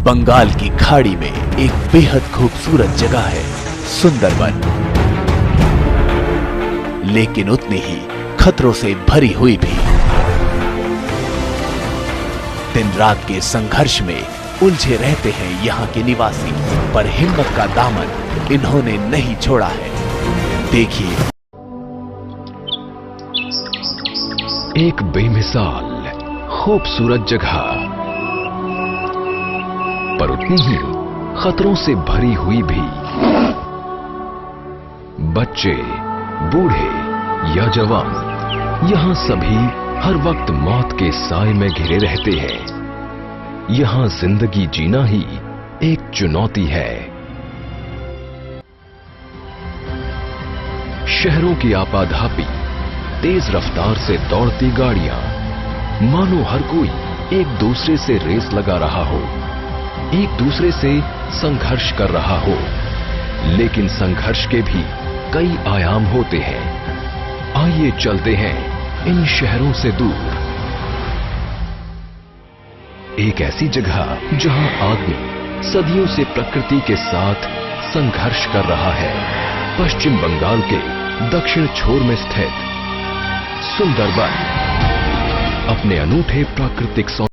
बंगाल की खाड़ी में एक बेहद खूबसूरत जगह है सुंदरबन, लेकिन उतनी ही खतरों से भरी हुई भी। दिन रात के संघर्ष में उलझे रहते हैं यहाँ के निवासी, पर हिम्मत का दामन इन्होंने नहीं छोड़ा है। देखिए, एक बेमिसाल खूबसूरत जगह, पर उतनी ही खतरों से भरी हुई भी। बच्चे, बूढ़े या जवान, यहां सभी हर वक्त मौत के साए में घिरे रहते हैं। यहां जिंदगी जीना ही एक चुनौती है। शहरों की आपाधापी, तेज रफ्तार से दौड़ती गाड़ियां, मानो हर कोई एक दूसरे से रेस लगा रहा हो, एक दूसरे से संघर्ष कर रहा हो। लेकिन संघर्ष के भी कई आयाम होते हैं। आइए चलते हैं इन शहरों से दूर, एक ऐसी जगह जहां आदमी सदियों से प्रकृति के साथ संघर्ष कर रहा है। पश्चिम बंगाल के दक्षिण छोर में स्थित सुंदरबन अपने अनूठे प्राकृतिक सौंदर्य,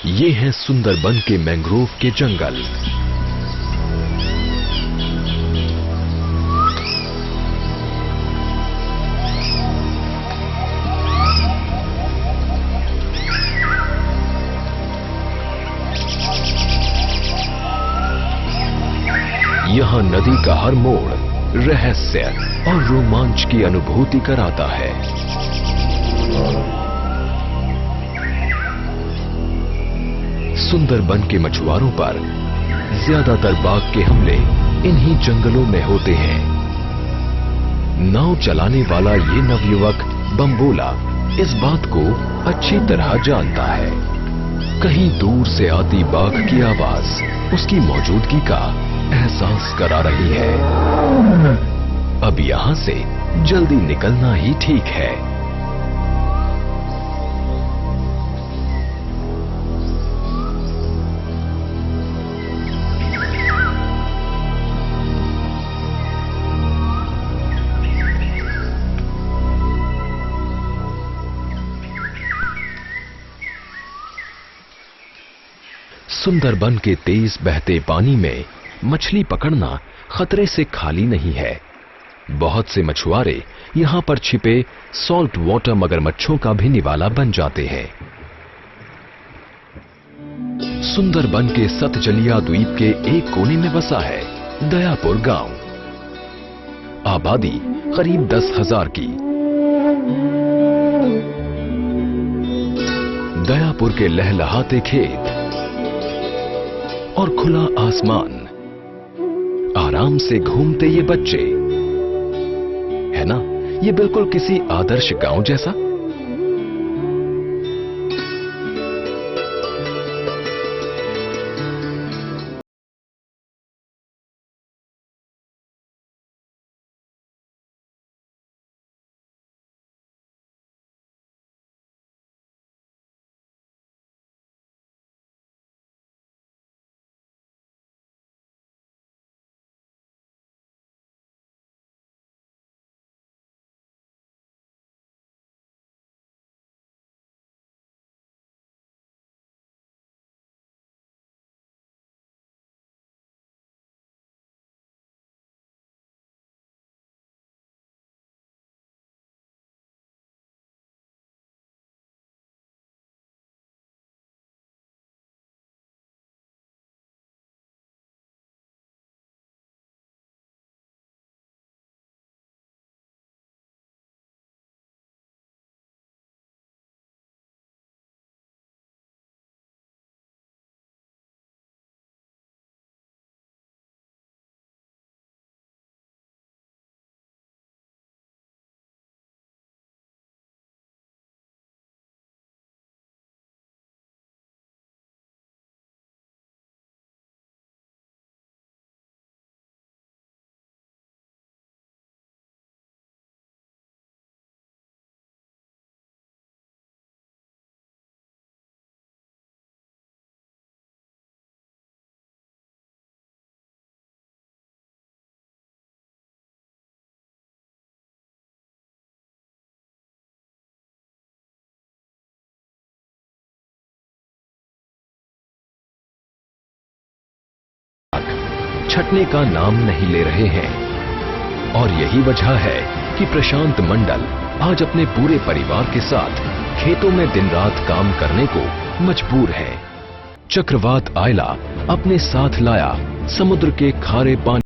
ये हैं सुंदरबन के मैंग्रोव के जंगल। यहां नदी का हर मोड़ रहस्य और रोमांच की अनुभूति कराता है। सुंदरबन के मछुआरों पर ज्यादातर बाघ के हमले इन्हीं जंगलों में होते हैं। नाव चलाने वाला ये नवयुवक बम्बोला इस बात को अच्छी तरह जानता है। कहीं दूर से आती बाघ की आवाज उसकी मौजूदगी का एहसास करा रही है। अब यहां से जल्दी निकलना ही ठीक है। सुंदरबन के तेज बहते पानी में मछली पकड़ना खतरे से खाली नहीं है। बहुत से मछुआरे यहां पर छिपे सॉल्ट वाटर मगरमच्छों का भी निवाला बन जाते हैं। सुंदरबन के सतजलिया द्वीप के एक कोने में बसा है दयापुर गांव। आबादी करीब 10,000 की। दयापुर के लहलहाते खेत और खुला आसमान, आराम से घूमते ये बच्चे, है ना, ये बिल्कुल किसी आदर्श गांव जैसा। छटने का नाम नहीं ले रहे हैं। और यही वजह है कि प्रशांत मंडल आज अपने पूरे परिवार के साथ खेतों में दिन रात काम करने को मजबूर है। चक्रवात आयला अपने साथ लाया समुद्र के खारे पानी।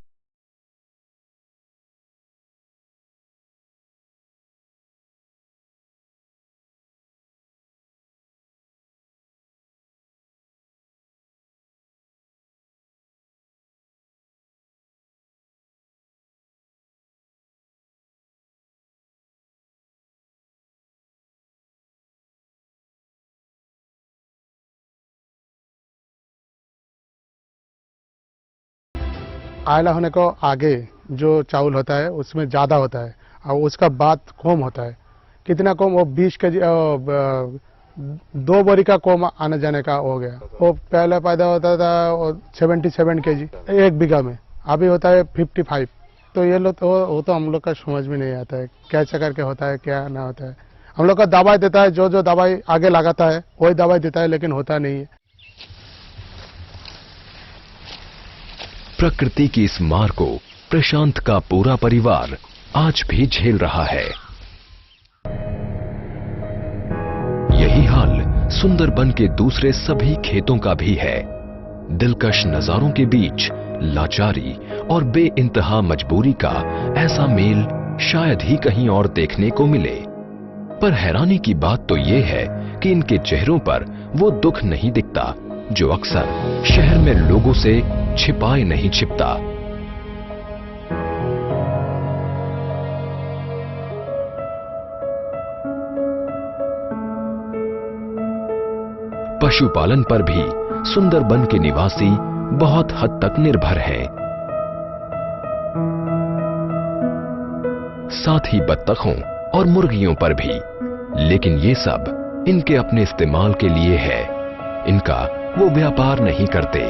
आयला होने को आगे जो चावल होता है उसमें ज़्यादा होता है और उसका बाद कम होता है। कितना कम? वो 20 के जी 2 बोरी का कम आने जाने का हो गया। वो पहले पैदा होता था 77 के जी 1 बीघा में, अभी होता है 55। तो ये लोग वो तो हम लोग का समझ में नहीं आता है कैसे करके होता है क्या ना होता है। हम लोग का दवाई देता है, जो दवाई आगे लगाता है वही दवाई देता है, लेकिन होता नहीं है। प्रकृति की इस मार को प्रशांत का पूरा परिवार आज भी झेल रहा है। यही हाल सुंदरबन के दूसरे सभी खेतों का भी है। दिलकश नजारों के बीच लाचारी और बेइंतहा मजबूरी का ऐसा मेल शायद ही कहीं और देखने को मिले। पर हैरानी की बात तो यह है कि इनके चेहरों पर वो दुख नहीं दिखता जो अक्सर शहर में लोगों से छिपाए नहीं छिपता। पशुपालन पर भी सुंदरबन के निवासी बहुत हद तक निर्भर हैं। साथ ही बत्तखों और मुर्गियों पर भी, लेकिन ये सब इनके अपने इस्तेमाल के लिए है। इनका वो व्यापार नहीं करते।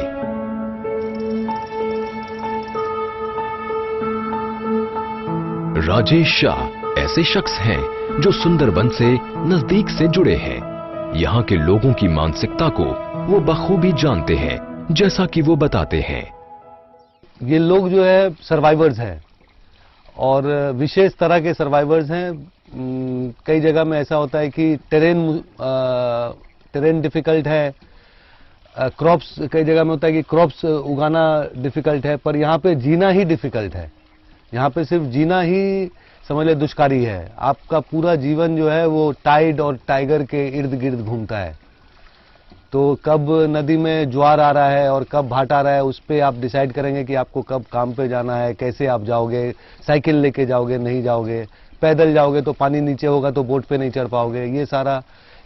राजेश शाह ऐसे शख्स हैं जो सुंदरबन से नजदीक से जुड़े हैं। यहाँ के लोगों की मानसिकता को वो बखूबी जानते हैं, जैसा कि वो बताते हैं। ये लोग जो है सर्वाइवर्स हैं और विशेष तरह के सर्वाइवर्स हैं। कई जगह में ऐसा होता है कि टेरेन डिफिकल्ट है, क्रॉप्स कई जगह में होता है कि क्रॉप्स उगाना डिफिकल्ट है, पर यहाँ पे जीना ही डिफिकल्ट है। यहाँ पे सिर्फ जीना ही समझ ले दुष्कारी है। आपका पूरा जीवन जो है वो टाइड और टाइगर के इर्द गिर्द घूमता है। तो कब नदी में ज्वार आ रहा है और कब भाट आ रहा है, उस पर आप डिसाइड करेंगे कि आपको कब काम पे जाना है, कैसे आप जाओगे, साइकिल लेके जाओगे नहीं जाओगे, पैदल जाओगे तो पानी नीचे होगा तो बोट पे नहीं चढ़ पाओगे। ये सारा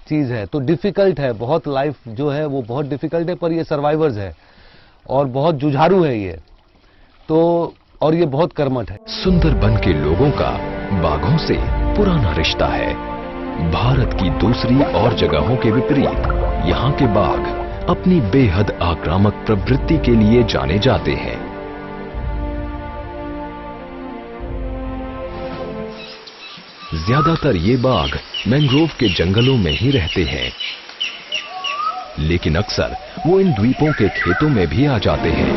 चीज है, तो डिफिकल्ट है बहुत। लाइफ जो है वो बहुत डिफिकल्ट है, पर ये सर्वाइवर्स है और बहुत जुझारू है ये तो, और ये बहुत कर्मठ है। सुंदरबन के लोगों का बाघों से पुराना रिश्ता है। भारत की दूसरी और जगहों के विपरीत यहाँ के बाघ अपनी बेहद आक्रामक प्रवृत्ति के लिए जाने जाते हैं। ज्यादातर ये बाघ मैंग्रोव के जंगलों में ही रहते हैं, लेकिन अक्सर वो इन द्वीपों के खेतों में भी आ जाते हैं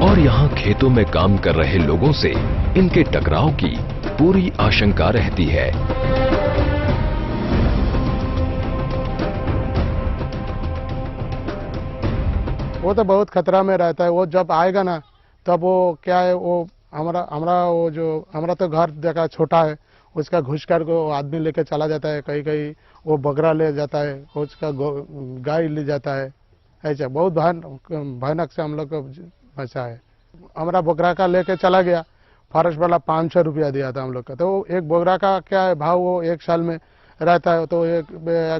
और यहाँ खेतों में काम कर रहे लोगों से इनके टकराव की पूरी आशंका रहती है। वो तो बहुत खतरा में रहता है। वो जब आएगा ना तब वो क्या है, वो हमारा तो घर जगह छोटा है, उसका घुस कर को आदमी लेके चला जाता है। कहीं कहीं वो बकरा ले जाता है, उसका गाय ले जाता है। ऐसा बहुत भयानक से हम लोग को बचा है। हमारा बकरा का लेके चला गया, फॉरेस्ट वाला 500 रुपया दिया था हम लोग का। तो एक बकरा का क्या है भाव, वो 1 साल में रहता है तो एक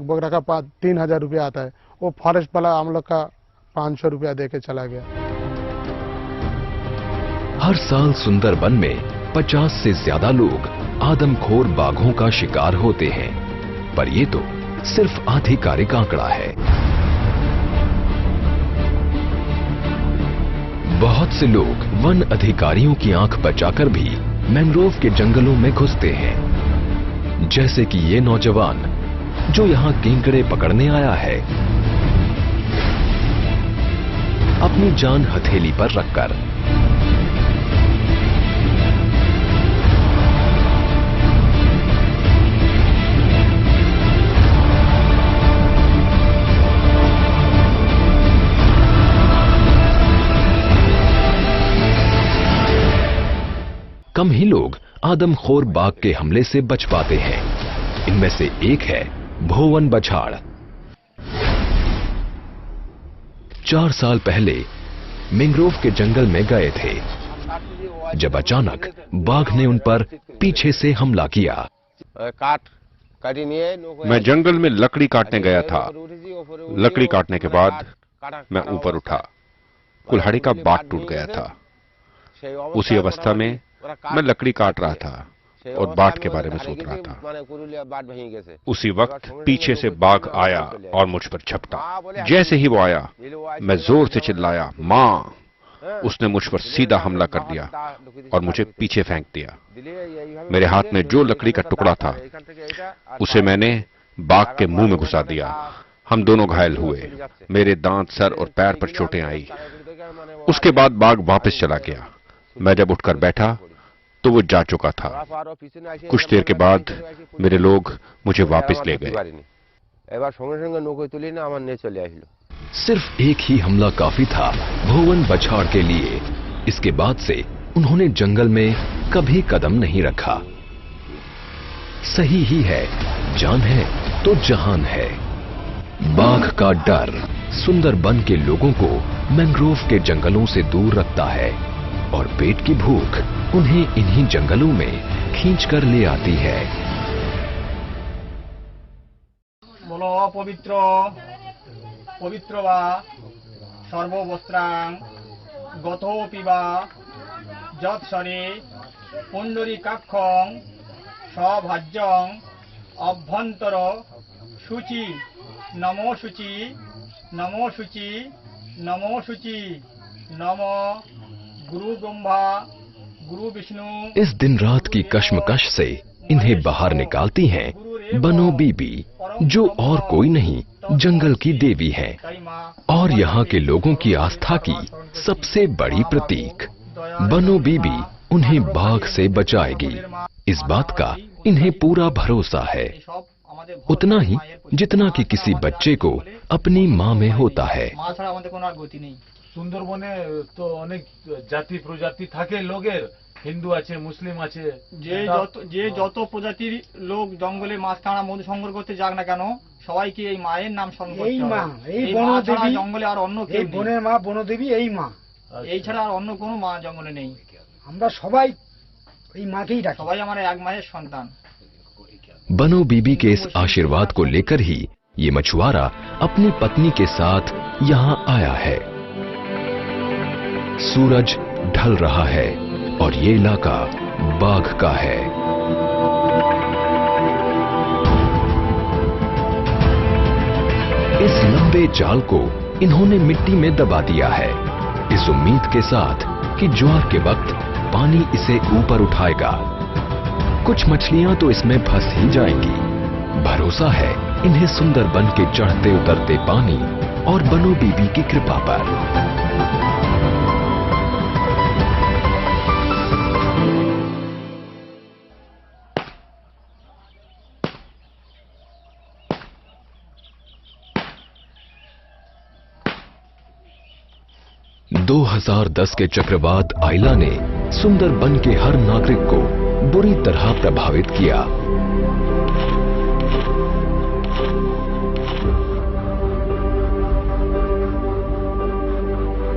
बकरा का 3000 रुपया आता है। वो फॉरेस्ट वाला हम लोग का 500 रुपया दे के चला गया। हर साल सुंदरबन में 50 से ज्यादा लोग आदमखोर बाघों का शिकार होते हैं, पर ये तो सिर्फ आधिकारिक आंकड़ा है। बहुत से लोग वन अधिकारियों की आंख बचाकर भी मैंग्रोव के जंगलों में घुसते हैं, जैसे कि ये नौजवान जो यहां केंकड़े पकड़ने आया है। अपनी जान हथेली पर रखकर। कम ही लोग आदमखोर बाघ के हमले से बच पाते हैं। इनमें से एक है भोवन बछाड़। 4 साल पहले मैंग्रोव के जंगल में गए थे, जब अचानक बाघ ने उन पर पीछे से हमला किया। मैं जंगल में लकड़ी काटने गया था। लकड़ी काटने के बाद मैं ऊपर उठा, कुल्हाड़ी का बाट टूट गया था। उसी अवस्था में मैं लकड़ी काट रहा था और बाट के बारे में सोच रहा था। उसी वक्त पीछे से बाघ आया और मुझ पर झपटा। जैसे ही वो आया, मैं जोर से चिल्लाया, माँ! उसने मुझ पर सीधा हमला कर दिया और मुझे पीछे फेंक दिया। मेरे हाथ में जो लकड़ी का टुकड़ा था, उसे मैंने बाघ के मुंह में घुसा दिया। हम दोनों घायल हुए। मेरे दांत, सर और पैर पर चोटें आई। उसके बाद बाघ वापस चला गया। मैं जब उठकर बैठा तो वो जा चुका था। कुछ देर के बाद मेरे लोग मुझे वापस ले गए। सिर्फ एक ही हमला काफी था भोवन बछाड़ के लिए। इसके बाद से उन्होंने जंगल में कभी कदम नहीं रखा। सही ही है, जान है तो जहान है। बाघ का डर सुंदरबन के लोगों को मैंग्रोव के जंगलों से दूर रखता है और पेट की भूख उन्हें इन्हीं जंगलों में खींचकर ले आती है। बोलो पवित्र पवित्र वा सर्ववस्त्रां गतोऽपि वा यत्सरे पुण्डरीकाक्षं सभाज्यं अभ्यन्तर शुचि नमो शुचि नमो शुचि नमो शुचि नमो गुरु ब्रह्मा गुरु विष्णु। इस दिन रात की कश्मकश से इन्हें बाहर निकालती हैं बनो बीबी, जो और कोई नहीं जंगल की देवी है और यहाँ के लोगों की आस्था की सबसे बड़ी प्रतीक। बनो बीबी उन्हें बाघ से बचाएगी, इस बात का इन्हें पूरा भरोसा है। उतना ही जितना कि किसी बच्चे को अपनी माँ में होता है। সুন্দরবনে তো অনেক জাতি প্রজাতি থাকে লোকের, হিন্দু আছে, মুসলিম আছে, যে যত প্রজাতির লোক জঙ্গলে মাছ কাঁড়া মধু সংগ্রহ করতে যাক না কেন, সবাইকে এই মায়ের নাম স্মরণ করতে হবে। এই মা, এই বনদেবী জঙ্গলে আর অন্য কেউ নেই। বনের মা বনদেবী এই মা, এই ছাড়া আর অন্য কোনো মা জঙ্গলে নেই। আমরা সবাই এই মাকেই ডাকি, সবাই আমার এক মায়ের সন্তান। बनो बीबी के इस आशीर्वाद को लेकर ही ये मछुआरा अपनी पत्नी के साथ यहाँ आया है। सूरज ढल रहा है और ये इलाका बाघ का है। इस लंबे जाल को इन्होंने मिट्टी में दबा दिया है, इस उम्मीद के साथ कि ज्वार के वक्त पानी इसे ऊपर उठाएगा। कुछ मछलियां तो इसमें फंस ही जाएंगी। भरोसा है इन्हें सुंदरबन के चढ़ते उतरते पानी और बनो बीबी की कृपा पर। – 2010 के चक्रवात आइला ने सुंदरबन के हर नागरिक को बुरी तरह प्रभावित किया।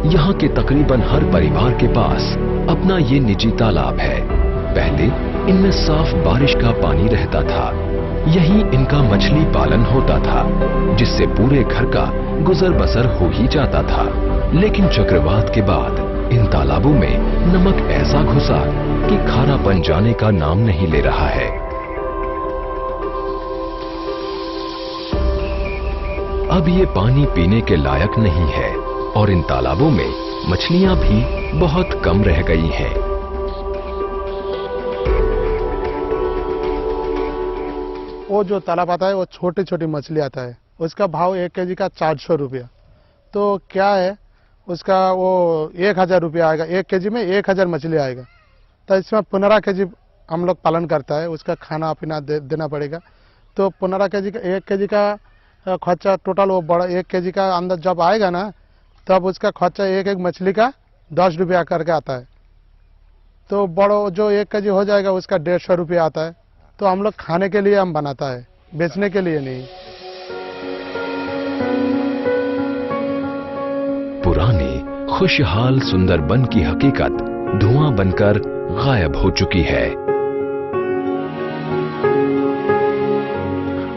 यहाँ के तकरीबन हर परिवार के पास अपना ये निजी तालाब है। पहले इनमें साफ बारिश का पानी रहता था। यहीं इनका मछली पालन होता था, जिससे पूरे घर का गुजर बसर हो ही जाता था। लेकिन चक्रवात के बाद इन तालाबों में नमक ऐसा घुसा कि खारापन जाने का नाम नहीं ले रहा है। अब ये पानी पीने के लायक नहीं है और इन तालाबों में मछलियां भी बहुत कम रह गई हैं। वो जो तालाब आता है वो छोटी छोटी मछली आता है, उसका भाव 1 केजी का 400 रुपया। तो क्या है, उसका वो 1000 रुपया आएगा। 1 केजी में 1000 मछली आएगा। तो इसमें 15 केजी हम लोग पालन करता है, उसका खाना पीना देना पड़ेगा। तो 15 केजी का 1 केजी का खर्चा टोटल वो बड़ा 1 केजी का अंदर जब आएगा ना, तब उसका खर्चा एक मछली का 10 रुपया करके आता है। तो बड़ो जो 1 केजी हो जाएगा उसका 150 रुपया आता है। तो हम लोग खाने के लिए हम बनाता है, बेचने के लिए नहीं। पुरानी खुशहाल सुंदरबन की हकीकत धुआं बनकर गायब हो चुकी है।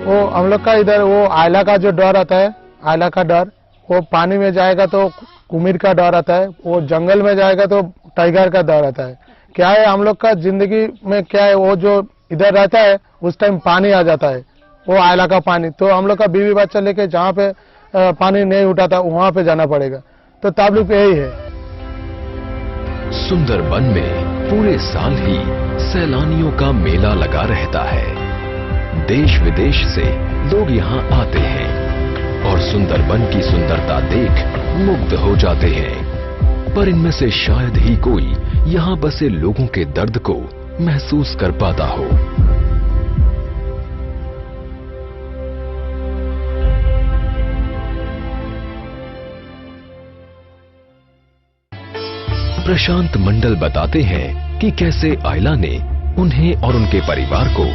वो हम लोग का इधर वो आयला का जो डर आता है, आयला का डर, वो पानी में जाएगा तो कुमीर का डर आता है, वो जंगल में जाएगा तो टाइगर का डर आता है। क्या है हम लोग का जिंदगी में क्या है, वो जो इधर रहता है उस टाइम पानी आ जाता है, वो आयला का पानी। तो हम लोग का बीवी बच्चा लेके जहाँ पे पानी नहीं उठाता वहां पे जाना पड़ेगा। तो ताल्लुक यही है। सुंदरबन में पूरे साल ही सैलानियों का मेला लगा रहता है। देश विदेश से लोग यहाँ आते हैं और सुंदरबन की सुंदरता देख मुग्ध हो जाते हैं। पर इनमें से शायद ही कोई यहाँ बसे लोगों के दर्द को महसूस कर पाता हो। प्रशांत मंडल बताते हैं कि कैसे आयला ने उन्हें और उनके परिवार को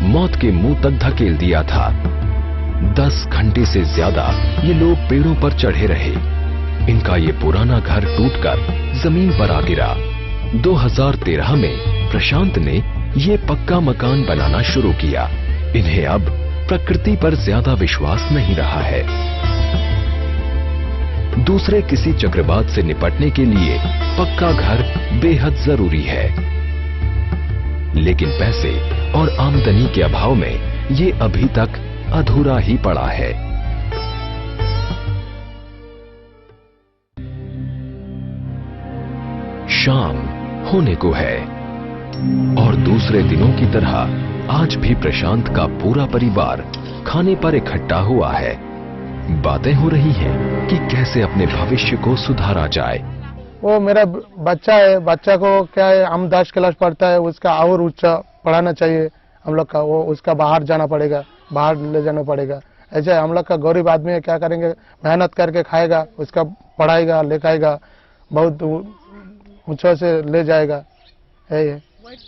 मौत के मुंह तक धकेल दिया था। 10 घंटे से ज्यादा ये लोग पेड़ों पर चढ़े रहे। इनका ये पुराना घर टूटकर जमीन पर आ गिरा। 2013 में प्रशांत ने ये पक्का मकान बनाना शुरू किया। इन्हें अब प्रकृति पर ज्यादा विश्वास नहीं रहा है। दूसरे किसी चक्रवात से निपटने के लिए पक्का घर बेहद जरूरी है, लेकिन पैसे और आमदनी के अभाव में ये अभी तक अधूरा ही पड़ा है। शाम होने को है और दूसरे दिनों की तरह आज भी प्रशांत का पूरा परिवार खाने पर इकट्ठा हुआ है। बातें हो रही हैं कि कैसे अपने भविष्य को सुधारा जाए। वो मेरा बच्चा है, बच्चा को क्या है, हम 10 क्लास पढ़ता है, उसका और उच्च पढ़ाना चाहिए हम लोग का। वो उसका बाहर जाना पड़ेगा, बाहर ले जाना पड़ेगा। ऐसे हम लोग का गरीब आदमी है, क्या करेंगे, मेहनत करके खाएगा, उसका पढ़ाएगा, लेखाएगा, बहुत ऊंचा से ले जाएगा। है ये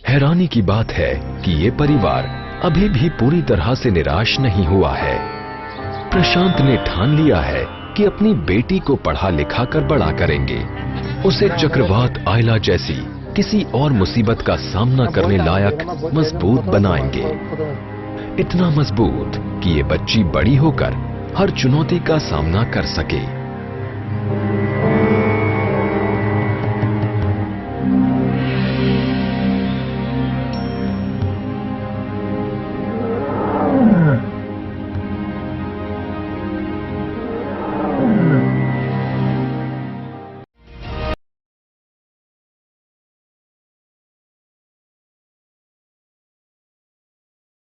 हैरानी की बात है कि ये परिवार अभी भी पूरी तरह से निराश नहीं हुआ है। प्रशांत ने ठान लिया है कि अपनी बेटी को पढ़ा लिखा कर बड़ा करेंगे, उसे चक्रवात आयला जैसी किसी और मुसीबत का सामना करने लायक मजबूत बनाएंगे। इतना मजबूत कि ये बच्ची बड़ी होकर हर चुनौती का सामना कर सके।